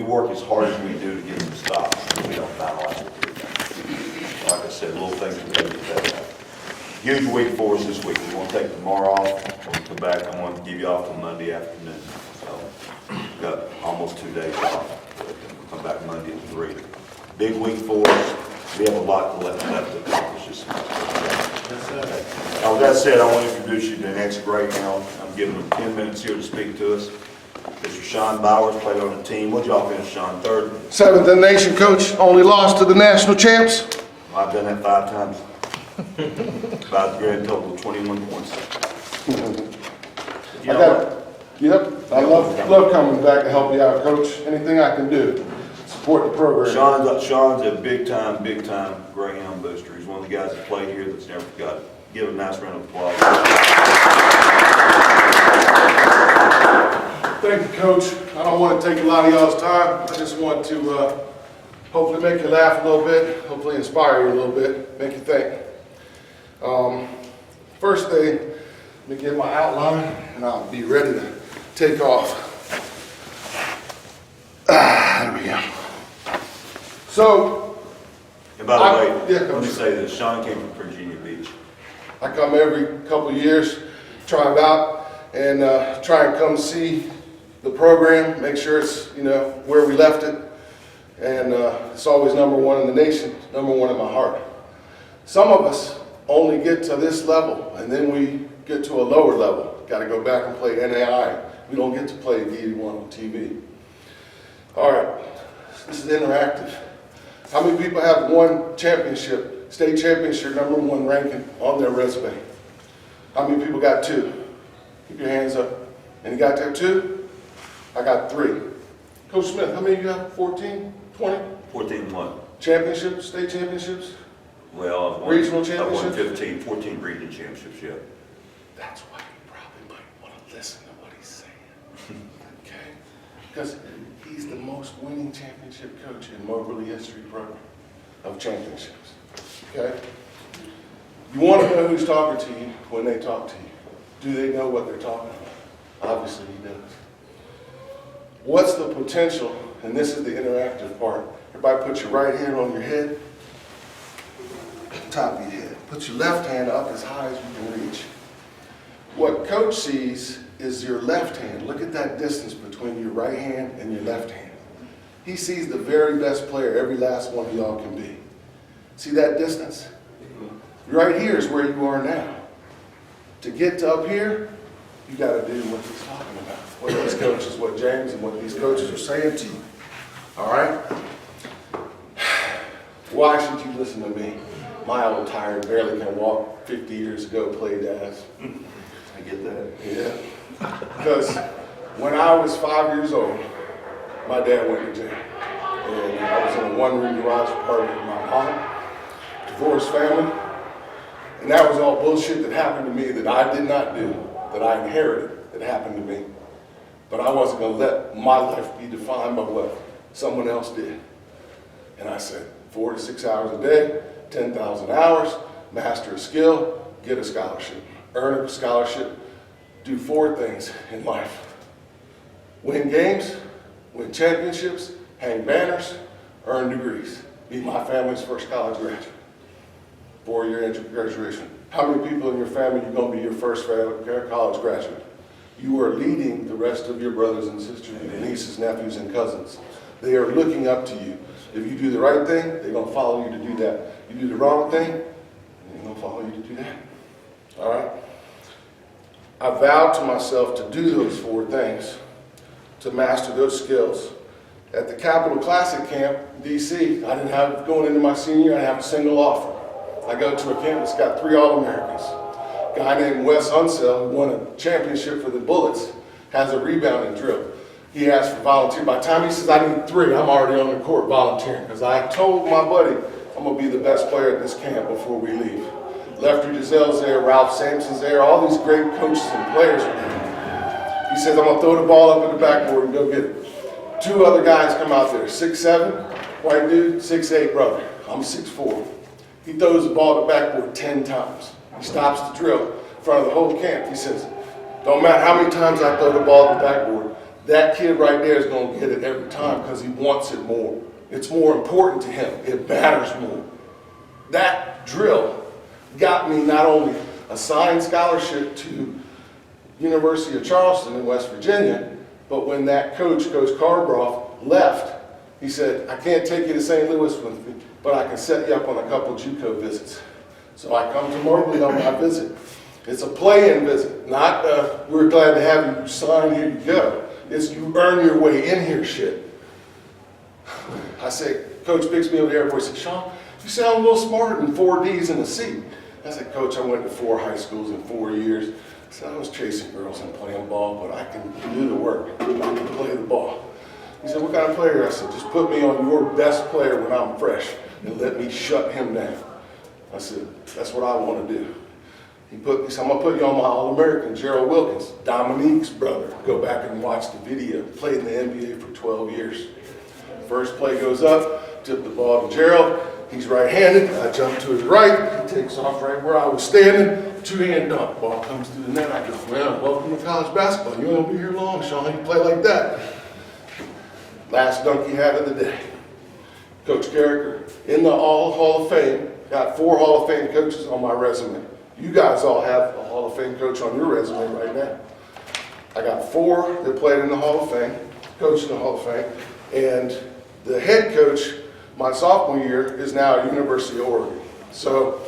work as hard as we do to get them stops, we don't finalize it. Like I said, little things we do that. Huge week for us this week. We're going to take tomorrow off. When we come back, I'm going to give you off till Monday afternoon. So, we've got almost 2 days off. We'll come back Monday at 3. Big week for us. We have a lot left to accomplish this month. Now, with that said, I want to introduce you to the next Greyhound. I'm giving him 10 minutes here to speak to us. Mr. Sean Bowers played on the team. What'd y'all finish, Sean? 3rd? 7th in the nation, coach. Only lost to the national champs. I've done that 5 times. About a grand total of 21 points. I love coming back to help you out, coach. Anything I can do, support the program. Sean's a big time Greyhound booster. He's one of the guys that played here that's never forgotten. Give him a nice round of applause. Thank you, coach. I don't want to take a lot of y'all's time. I just want to hopefully make you laugh a little bit, hopefully inspire you a little bit, make you think. First thing, let me get my outline and I'll be ready to take off. There we go. So, and by the way, let me say this, Sean came from Virginia Beach. I come every couple of years, try it out, and try and come see the program, make sure it's, where we left it. And it's always #1 in the nation, #1 in my heart. Some of us only get to this level, and then we get to a lower level. Got to go back and play NAI. We don't get to play D1 on TV. All right, this is interactive. How many people have won championship, state championship, #1 ranking on their resume? How many people got 2? Keep your hands up. And you got that 2? I got 3. Coach Smith, how many of you have? 14, 20? 14 won. Championships, state championships? Well, I've won, regional I've won championships? 14 regional championships, yeah. That's why you probably might want to listen to what he's saying. Okay? Because he's the most winning championship coach in Moberly history program of championships. Okay? You want to know who's talking to you when they talk to you. Do they know what they're talking about? Obviously he does. What's the potential, and this is the interactive part. Everybody put your right hand on your head, top of your head. Put your left hand up as high as you can reach. What coach sees is your left hand. Look at that distance between your right hand and your left hand. He sees the very best player every last one of y'all can be. See that distance? Right here is where you are now. To get to up here, you got to do what he's talking about. What these coaches, what James and what these coaches are saying to you. All right? Why should you listen to me? My old tired, barely can walk, 50 years ago played as. I get that. Yeah. Because when I was 5 years old, my dad went to jail. And I was in a one-room garage apartment with my mom, divorced family. And that was all bullshit that happened to me that I did not do, that I inherited, that happened to me. But I wasn't going to let my life be defined by what someone else did. And I said, 4 to 6 hours a day, 10,000 hours, master a skill, get a scholarship. Earn a scholarship, do 4 things in life. Win games, win championships, hang banners, earn degrees. Be my family's first college graduate. 4-year graduation. How many people in your family are going to be your first college graduate? You are leading the rest of your brothers and sisters, your nieces, nephews, and cousins. They are looking up to you. If you do the right thing, they're going to follow you to do that. You do the wrong thing, they're going to follow you to do that. All right? I vowed to myself to do those 4 things, to master those skills. At the Capital Classic Camp, DC, I didn't have, going into my senior year, I didn't have a single offer. I go to a camp that's got 3 All-Americans. A guy named Wes Unsell, who won a championship for the Bullets, has a rebounding drill. He asked for volunteer. By the time he says, I need 3, I'm already on the court volunteering. Because I told my buddy, I'm going to be the best player at this camp before we leave. Lefty Giselle's there, Ralph Sampson's there, all these great coaches and players are there. He says, I'm going to throw the ball up at the backboard and go get it. 2 other guys come out there, 6'7", white dude, 6'8", brother. I'm 6'4". He throws the ball at the backboard 10 times. He stops the drill in front of the whole camp. He says, don't matter how many times I throw the ball at the backboard, that kid right there is going to get it every time because he wants it more. It's more important to him. It matters more. That drill got me not only a signed scholarship to University of Charleston in West Virginia, but when that coach, Coach Carbrough, left, he said, I can't take you to St. Louis with me, but I can set you up on a couple JUCO visits. So I come to Moberly on my visit. It's a play-in visit, not we're glad to have you sign, here you go. It's you earn your way in here shit. I say, Coach picks me up at the airport, he said, Sean, you sound a little smarter than 4 Ds in a C. I said, Coach, I went to 4 high schools in 4 years. I said, I was chasing girls and playing ball, but I can do the work. I can play the ball. He said, what kind of player? I said, just put me on your best player when I'm fresh and let me shut him down. I said, that's what I want to do. He said, I'm going to put you on my All-American, Gerald Wilkins, Dominique's brother. Go back and watch the video. Played in the NBA for 12 years. First play goes up, tip the ball to Gerald. He's right-handed. I jump to his right. He takes off right where I was standing. 2-hand dunk. Ball comes through the net. I go, well, welcome to college basketball. You won't be here long, Sean. You play like that. Last dunk he had of the day. Coach Carricker in the Hall of Fame. Got 4 Hall of Fame coaches on my resume. You guys all have a Hall of Fame coach on your resume right now. I got 4 that played in the Hall of Fame, coached in the Hall of Fame, and the head coach my sophomore year is now at University of Oregon. So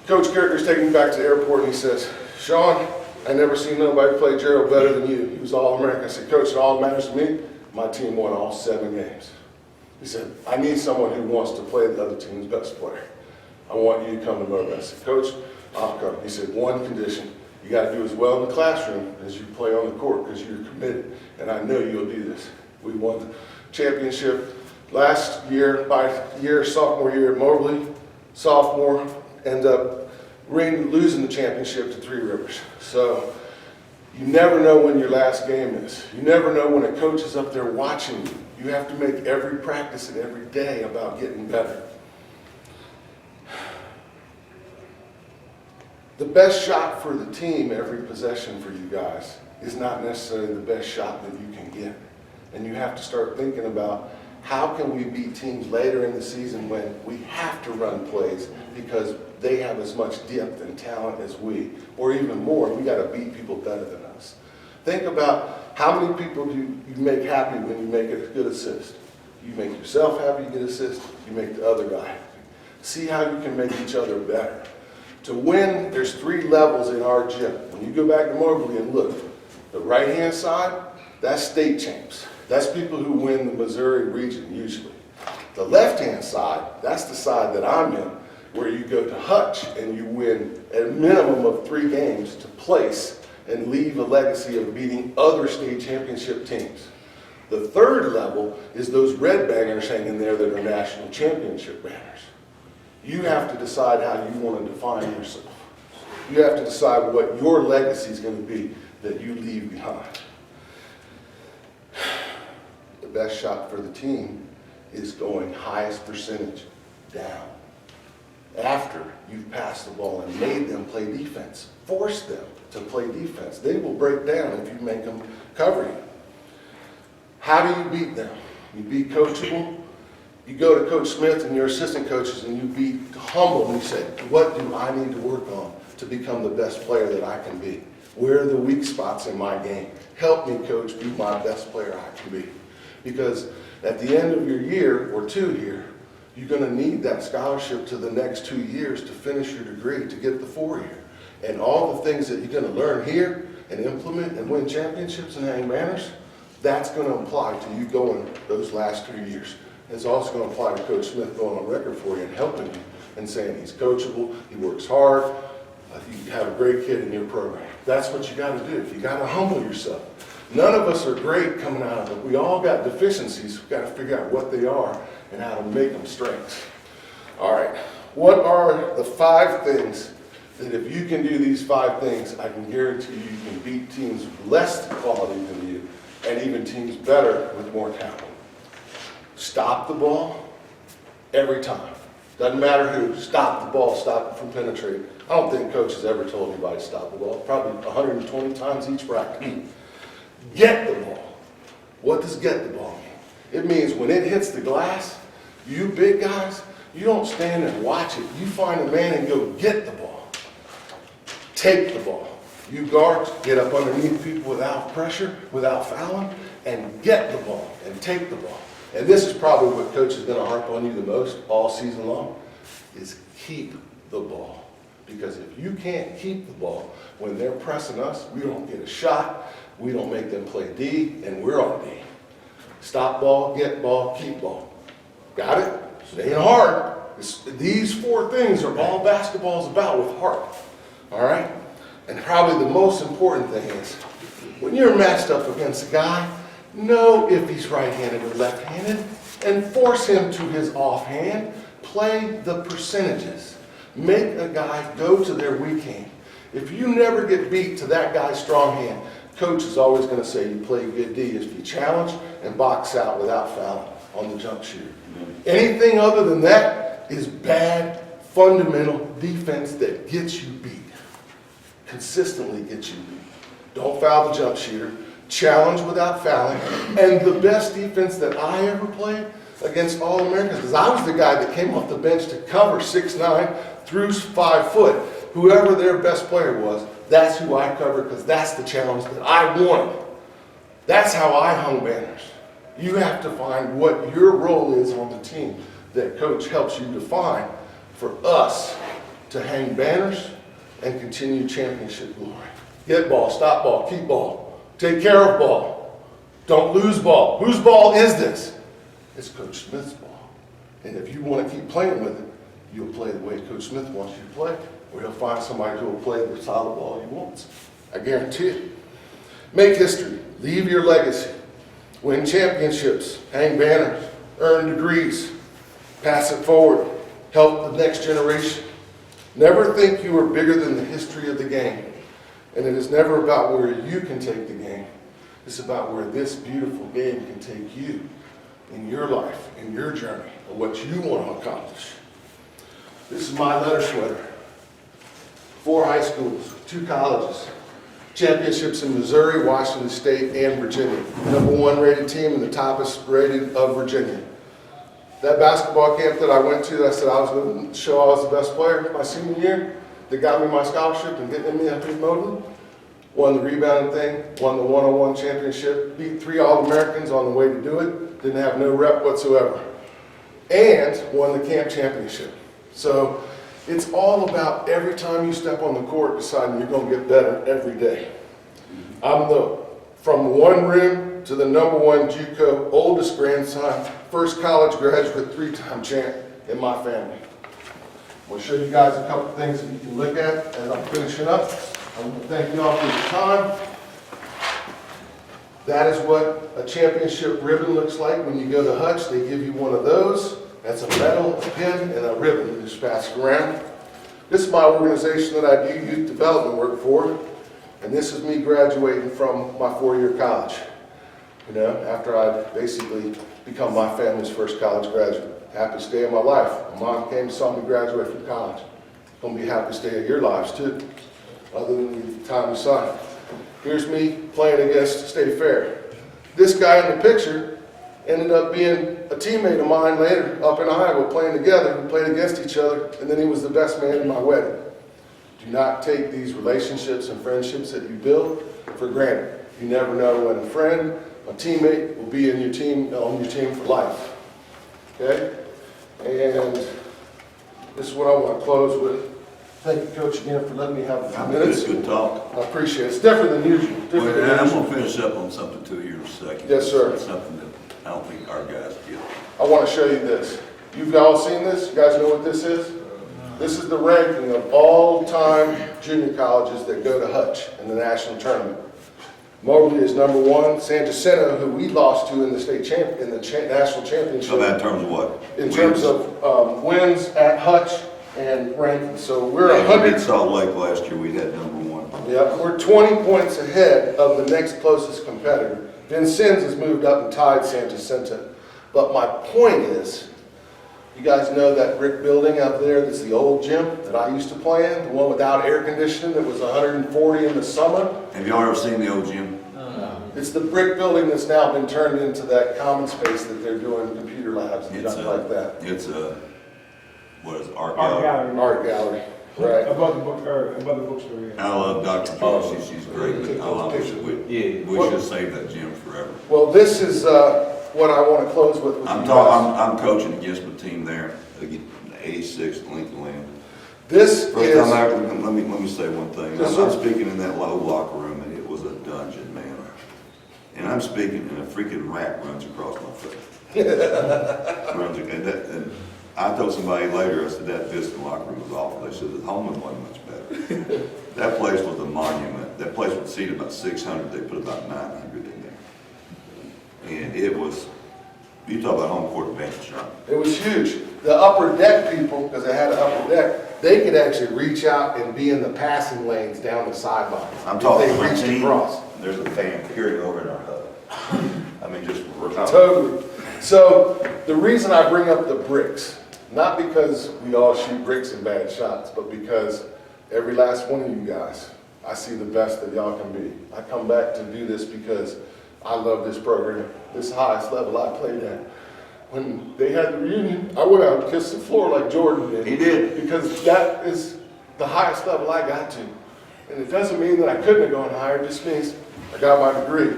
Coach Carricker's taking me back to the airport and he says, Sean, I never seen nobody play Gerald better than you. He was All-American. I said, Coach, it all matters to me. My team won all 7 games. He said, I need someone who wants to play the other team's best player. I want you to come to Moberly. I said, Coach, I'll come. He said, one condition. You got to do as well in the classroom as you play on the court because you're committed. And I know you'll do this. We won the championship last year, sophomore year at Moberly. Sophomore, end up losing the championship to Three Rivers. So you never know when your last game is. You never know when a coach is up there watching you. You have to make every practice and every day about getting better. The best shot for the team every possession for you guys is not necessarily the best shot that you can get. And you have to start thinking about how can we beat teams later in the season when we have to run plays because they have as much depth and talent as we, or even more. We got to beat people better than us. Think about how many people do you make happy when you make a good assist. You make yourself happy, you get assist, you make the other guy happy. See how you can make each other better. To win, there's 3 levels in our gym. When you go back to Moberly and look, the right-hand side, that's state champs. That's people who win the Missouri region usually. The left-hand side, that's the side that I'm in, where you go to Hutch and you win a minimum of 3 games to place and leave a legacy of beating other state championship teams. The 3rd level is those red bangers hanging there that are national championship banners. You have to decide how you want to define yourself. You have to decide what your legacy is going to be that you leave behind. The best shot for the team is going highest percentage down. After you've passed the ball and made them play defense, force them to play defense. They will break down if you make them cover you. How do you beat them? You be coachable. You go to Coach Smith and your assistant coaches and you be humble and you say, what do I need to work on to become the best player that I can be? Where are the weak spots in my game? Help me, coach, be my best player I can be. Because at the end of your year or 2 here, you're going to need that scholarship to the next 2 years to finish your degree, to get the 4 year. And all the things that you're going to learn here and implement and win championships and hang banners, that's going to apply to you going those last 3 years. It's also going to apply to Coach Smith going on record for you and helping you and saying he's coachable, he works hard, you have a great kid in your program. That's what you got to do. You got to humble yourself. None of us are great coming out of it. We all got deficiencies. We've got to figure out what they are and how to make them strengths. All right. What are the 5 things that if you can do these 5 things, I can guarantee you can beat teams less quality than you and even teams better with more talent? Stop the ball every time. Doesn't matter who. Stop the ball. Stop it from penetrating. I don't think coach has ever told anybody to stop the ball. Probably 120 times each practice. Get the ball. What does get the ball mean? It means when it hits the glass, you big guys, you don't stand and watch it. You find a man and go get the ball. Take the ball. You guards, get up underneath people without pressure, without fouling, and get the ball and take the ball. And this is probably what coach is going to harp on you the most all season long, is keep the ball. Because if you can't keep the ball, when they're pressing us, we don't get a shot, we don't make them play D, and we're on D. Stop ball, get ball, keep ball. Got it? It ain't hard. These 4 things are all basketball is about with heart. All right? And probably the most important thing is, when you're matched up against a guy, know if he's right-handed or left-handed, and force him to his offhand. Play the percentages. Make a guy go to their weak hand. If you never get beat to that guy's strong hand, coach is always going to say you play good D if you challenge and box out without fouling on the jump shooter. Anything other than that is bad, fundamental defense that gets you beat. Consistently gets you beat. Don't foul the jump shooter. Challenge without fouling. And the best defense that I ever played against All-Americans, because I was the guy that came off the bench to cover 6'9", through 5 foot. Whoever their best player was, that's who I covered because that's the challenge that I wanted. That's how I hung banners. You have to find what your role is on the team that coach helps you define for us to hang banners and continue championship glory. Get ball, stop ball, keep ball, take care of ball, don't lose ball. Whose ball is this? It's Coach Smith's ball. And if you want to keep playing with it, you'll play the way Coach Smith wants you to play, or he'll find somebody who will play the solid ball he wants. I guarantee it. Make history. Leave your legacy. Win championships. Hang banners. Earn degrees. Pass it forward. Help the next generation. Never think you are bigger than the history of the game. And it is never about where you can take the game. It's about where this beautiful game can take you in your life, in your journey, of what you want to accomplish. This is my letter sweater. 4 high schools, 2 colleges, championships in Missouri, Washington State, and Virginia. #1 rated team and the toppest rated of Virginia. That basketball camp that I went to, that I said I was going to show I was the best player my senior year, that got me my scholarship and getting me up in Moberly, won the rebounding thing, won the one-on-one championship, beat 3 All-Americans on the way to do it, didn't have no rep whatsoever, and won the camp championship. So it's all about every time you step on the court deciding you're going to get better every day. I'm from one rim to the #1 JUCO, oldest grandson, first college graduate, 3-time champ in my family. We'll show you guys a couple things that you can look at as I'm finishing up. I want to thank you all for your time. That is what a championship ribbon looks like when you go to Hutch. They give you one of those. That's a medal, a pin, and a ribbon you just pass it around. This is my organization that I do youth development work for, and this is me graduating from my 4-year college. You know, after I basically become my family's first college graduate. Happiest day of my life. My mom came and saw me graduate from college. Gonna be the happiest day of your lives too, other than the time you sign. Here's me playing against State Fair. This guy in the picture ended up being a teammate of mine later up in Iowa playing together. We played against each other, and then he was the best man in my wedding. Do not take these relationships and friendships that you build for granted. You never know when a friend, a teammate will be in your team, on your team for life. Okay? And this is what I want to close with. Thank you, Coach, again for letting me have a few minutes. Good talk. I appreciate it. It's different than usual. Different than I'm usual. going to finish up on something too here in a second. Yes, sir. It's something that I don't think our guys get. I want to show you this. You've all seen this? You guys know what this is? This is the ranking of all-time junior colleges that go to Hutch in the national tournament. Moberly is #1. San Jacinto, who we lost to in the national championship. So that in terms of what? In terms of wins at Hutch and ranking. So we're 100. Salt Lake last year, we had #1. Yeah, we're 20 points ahead of the next closest competitor. Vincennes has moved up and tied San Jacinto. But my point is, you guys know that brick building out there that's the old gym that I used to play in, the one without air conditioning that was 140 in the summer? Have y'all ever seen the old gym? It's the brick building that's now been turned into that common space that they're doing computer labs and stuff like that. It's a, what is it, art Art gallery? gallery. Art gallery, right? Above the book, or above the bookstore, yeah. I love Dr. Joy, she's great, but I wish we Yeah. should save that gym forever. Well, this is what I want to close with you guys. I'm coaching against my team there, against 86 Lincoln Land. This First is, time I ever, let me say one thing. Yes, I'm sir. speaking in that low locker room, and it was a dungeon, man. And I'm speaking, and a freaking rat runs across my face. And I told somebody later, I said, that Vista locker room was awful. They said, the Holman wasn't much better. That place was a monument. That place would seat about 600. They put about 900 in there. And it was, you talk about home court advantage, Sean. it was huge. The upper deck people, because they had an upper deck, they could actually reach out and be in the passing lanes down the sidelines. I'm talking If about they reached team. across. There's a fan carrying over in our hub. I mean, just Totally. So the reason I bring up the bricks, not because we all shoot bricks and bad shots, but because every last one of you guys, I see the best that y'all can be. I come back to do this because I love this program. This highest level I played at. When they had the reunion, I went out and kissed the floor like Jordan did. He did. Because that is the highest level I got to. And it doesn't mean that I couldn't have gone higher, it just means I got my degree.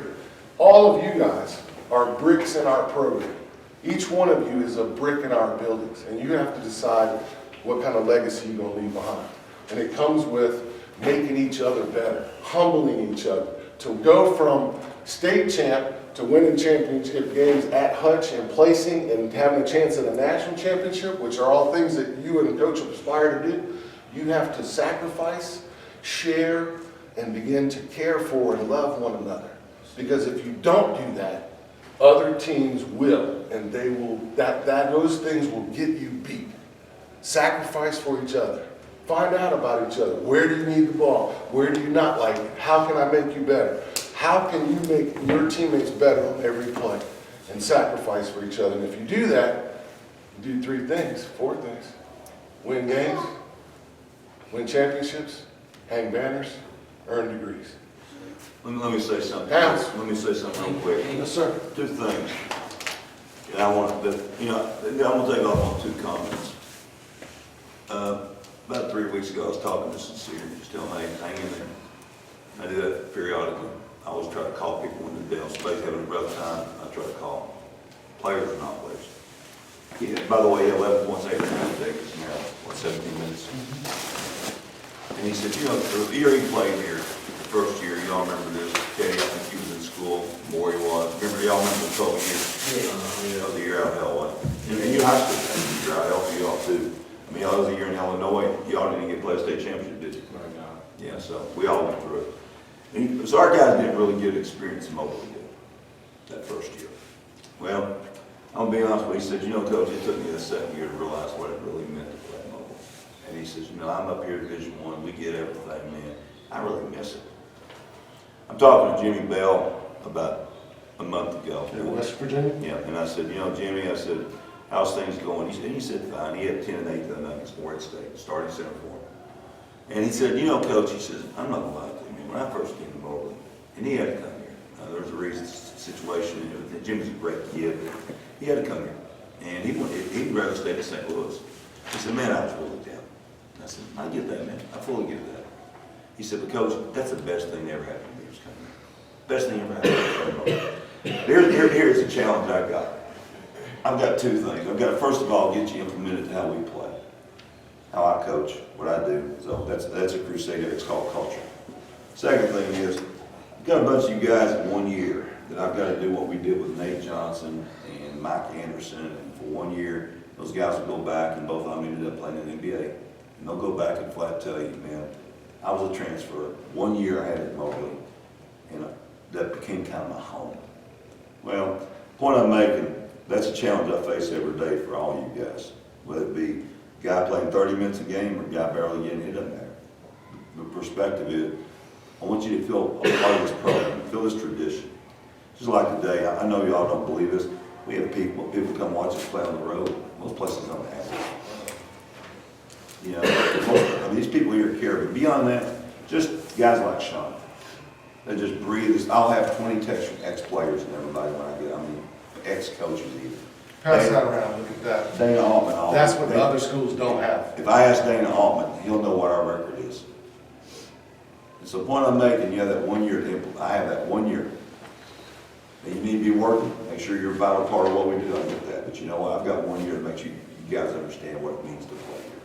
All of you guys are bricks in our program. Each one of you is a brick in our buildings, and you have to decide what kind of legacy you're gonna leave behind. And it comes with making each other better, humbling each other, to go from state champ to winning championship games at Hutch and placing and having a chance at a national championship, which are all things that you and the coach aspire to do. You have to sacrifice, share, and begin to care for and love one another. Because if you don't do that, other teams will, and they will, those things will get you beat. Sacrifice for each other. Find out about each other. Where do you need the ball? Where do you not like it? How can I make you better? How can you make your teammates better on every play? And sacrifice for each other. And if you do that, you do 3 things, 4 things. Win games, win championships, hang banners, earn degrees. Let me say something. Pounds. Let me say something real quick. Yes, sir. 2 things. And I want to, I'm going to take off on 2 comments. About 3 weeks ago, I was talking to Sincere, just telling him, hey, hang in there. I do that periodically. I always try to call people when they're down space, having a rough time. I try to call players or not players. Yeah, by the way, he had 11 points, 8 minutes, because now, 17 minutes. And he said, the year he played here, the first year, y'all remember this, Katie, I think he was in school, Maury was. Remember, y'all remember the 12 years of the year out of hell, what? And you high school year out of hell for y'all too. I mean, y'all was a year in Illinois, y'all didn't get to play a state championship, did you? Yeah, so we all went through it. And so our guys didn't really get experience in Moberly that first year. Well, I'm gonna be honest with you, he said, Coach, it took me the second year to realize what it really meant to play Moberly. And he says, I'm up here at Division I, we get everything, man. I really miss it. I'm talking to Jimmy Bell about a month ago. In West Virginia? Yeah, and I said, Jimmy, I said, how's things going? He said, fine. He had 10 and 8 the other night against Morehead State, starting center for him. And he said, Coach, he says, I'm not gonna lie to you, man, when I first came to Moberly, and he had to come here. There was a reason, situation, and everything. Jimmy's a great kid, but he had to come here. And he'd rather stay in St. Louis. He said, man, I was really down. And I said, I get that, man. I fully get that. He said, but Coach, that's the best thing that ever happened to me was coming here. Best thing ever happened to me. Here's the challenge I've got. I've got 2 things. I've got to, first of all, get you implemented to how we play, how I coach, what I do. So that's a crusade. It's called culture. Second thing is, I've got a bunch of you guys in 1 year that I've got to do what we did with Nate Johnson and Mike Anderson. And for 1 year, those guys will go back, and both of them ended up playing in the NBA. And they'll go back and flat tell you, man, I was a transfer. 1 year I had it at Moberly, and that became kind of my home. Well, the point I'm making, that's a challenge I face every day for all you guys. Whether it be a guy playing 30 minutes a game or a guy barely getting hit, it doesn't matter. The perspective is, I want you to feel a part of this program, feel this tradition. Just like today, I know y'all don't believe this. We have people come watch us play on the road. Most places don't have it. These people here care, but beyond that, just guys like Sean. They just breathe this. I'll have 20 texts from ex-players and everybody when I get, I mean, ex-coaches even. Pass that around, look at that. Dana Altman. That's what the other schools don't have. If I ask Dana Altman, he'll know what our record is. It's the point I'm making, you have that 1 year to implement. I have that 1 year. And you need to be working, make sure you're a vital part of what we do, I get that. But you know what, I've got 1 year to make sure you guys understand what it means to play here.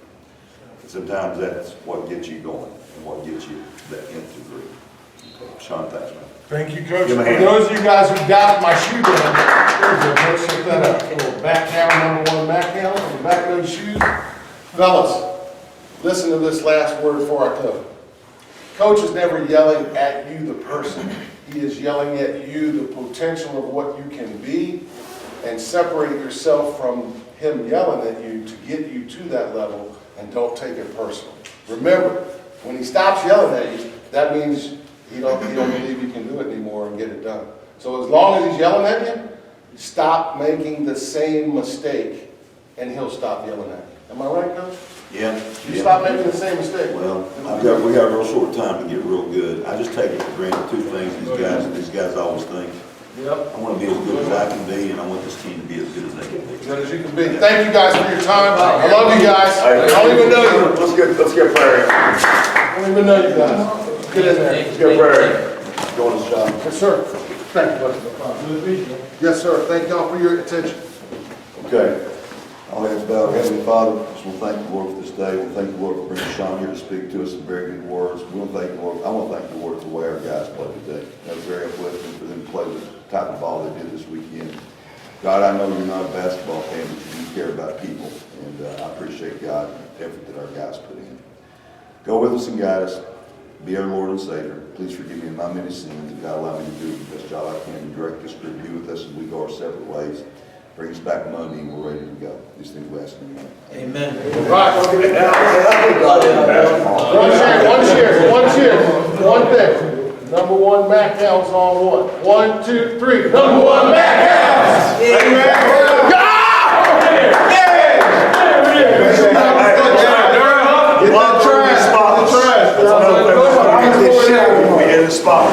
And sometimes that's what gets you going and what gets you that nth degree. Okay. Sean, thanks, man. Thank you, Coach. Give For him a hand. those of you guys who doubted my shoe band, there's a go set that up. A little back down, #1 MACC down on the back of those shoes. Fellas, listen to this last word before I go. Coach is never yelling at you, the person. He is yelling at you, the potential of what you can be, and separate yourself from him yelling at you to get you to that level, and don't take it personal. Remember, when he stops yelling at you, that means he don't believe you can do it anymore and get it done. So as long as he's yelling at you, stop making the same mistake, and he'll stop yelling at you. Am I right, Coach? Yeah. You stop making the same mistake. Well, we got a real short time to get real good. I just take it for granted, two things these guys always think. Yep. I want to be as good as I can be, and I want this team to be as good as they can be. Good as you can be. Thank you guys for your time. I love you guys. I don't even know you. Let's get prayer. I don't even know you guys. Get in there. Let's get prayer. Going to the shop. Yes, sir. Thank you. Yes, sir. Thank y'all for your attention. Okay. I'll ask about Heavenly Father. Just want to thank the Lord for this day. We thank the Lord for bringing Sean here to speak to us some very good words. We want to thank the Lord. I want to thank the Lord for the way our guys played today. That was very uplifting for them to play the type of ball they did this weekend. God, I know you're not a basketball fan, but you do care about people, and I appreciate God and the effort that our guys put in. Go with us and guide us. Be our Lord and Savior. Please forgive me of my many sins, and God allow me to do the best job I can to direct this group. Be with us as we go our separate ways. Bring us back Monday, and we're ready to go. These things we ask in your name. Amen. Right. One cheer. One thing. #1 MACC Hounds on one. 1, 2, 3. #1 MACC Hounds! Amen. Get in the spot.